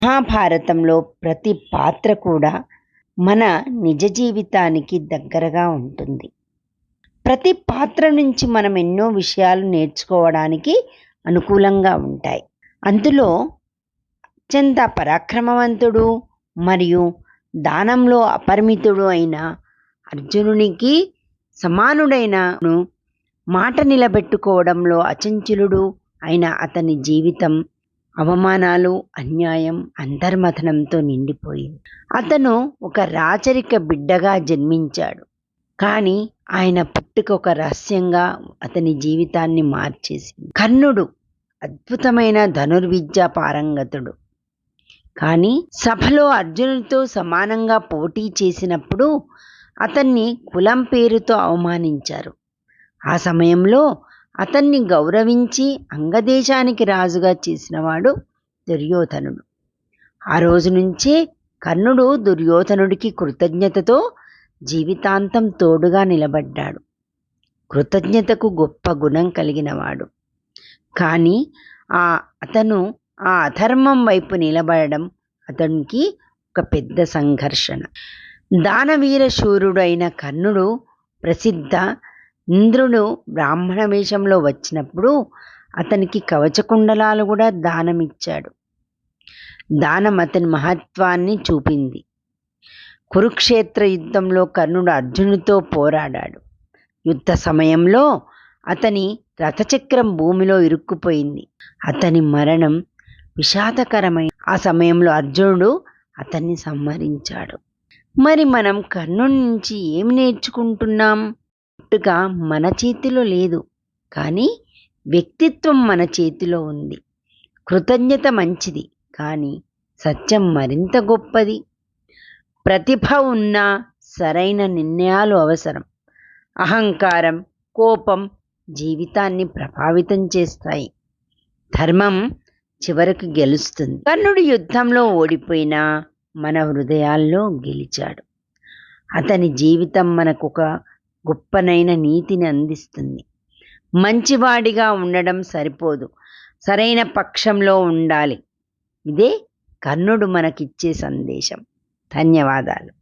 మహాభారతంలో ప్రతి పాత్ర కూడా మన నిజ జీవితానికి దగ్గరగా ఉంటుంది. ప్రతి పాత్ర నుంచి మనం ఎన్నో విషయాలు నేర్చుకోవడానికి అనుకూలంగా ఉంటాయి. అందులో అత్యంత పరాక్రమవంతుడు మరియు దానంలో అపరిమితుడు అయిన అర్జునునికి సమానుడైన మాట నిలబెట్టుకోవడంలో అచంచలుడు అయిన అతని జీవితం అవమానాలు, అన్యాయం, అంతర్మథనంతో నిండిపోయింది. అతను ఒక రాచరిక బిడ్డగా జన్మించాడు. కానీ ఆయన పుట్టుక ఒక రహస్యంగా అతని జీవితాన్ని మార్చేసింది. కర్ణుడు అద్భుతమైన ధనుర్విద్య పారంగతుడు. కానీ సభలో అర్జునుడితో సమానంగా పోటీ చేసినప్పుడు అతన్ని కులం పేరుతో అవమానించారు. ఆ సమయంలో అతన్ని గౌరవించి అంగదేశానికి రాజుగా చేసినవాడు దుర్యోధనుడు. ఆ రోజు నుంచే కర్ణుడు దుర్యోధనుడికి కృతజ్ఞతతో జీవితాంతం తోడుగా నిలబడ్డాడు. కృతజ్ఞతకు గొప్ప గుణం కలిగినవాడు. కానీ అతను ఆ అధర్మం వైపు నిలబడడం అతనికి ఒక పెద్ద సంఘర్షణ. దానవీర శూరుడు అయిన కర్ణుడు ప్రసిద్ధ ఇంద్రుడు బ్రాహ్మణ వేషంలో వచ్చినప్పుడు అతనికి కవచకుండలాలు కూడా దానమిచ్చాడు. దానం అతని మహత్వాన్ని చూపింది. కురుక్షేత్ర యుద్ధంలో కర్ణుడు అర్జునుడితో పోరాడాడు. యుద్ధ సమయంలో అతని రథచక్రం భూమిలో ఇరుక్కుపోయింది. అతని మరణం విషాదకరమైన ఆ సమయంలో అర్జునుడు అతన్ని సంహరించాడు. మరి మనం కర్ణుడి నుంచి ఏమి నేర్చుకుంటున్నాం? పుట్టుక మన చేతిలో లేదు, కానీ వ్యక్తిత్వం మన చేతిలో ఉంది. కృతజ్ఞత మంచిది, కానీ సత్యం మరింత గొప్పది. ప్రతిభ ఉన్నా సరైన నిర్ణయాలు అవసరం. అహంకారం, కోపం జీవితాన్ని ప్రభావితం చేస్తాయి. ధర్మం చివరకు గెలుస్తుంది. కర్ణుడు యుద్ధంలో ఓడిపోయినా మన హృదయాల్లో గెలిచాడు. అతని జీవితం మనకు ఒక గొప్పనైన నీతిని అందిస్తుంది. మంచివాడిగా ఉండడం సరిపోదు, సరైన పక్షంలో ఉండాలి. ఇదే కర్ణుడు మనకిచ్చే సందేశం. ధన్యవాదాలు.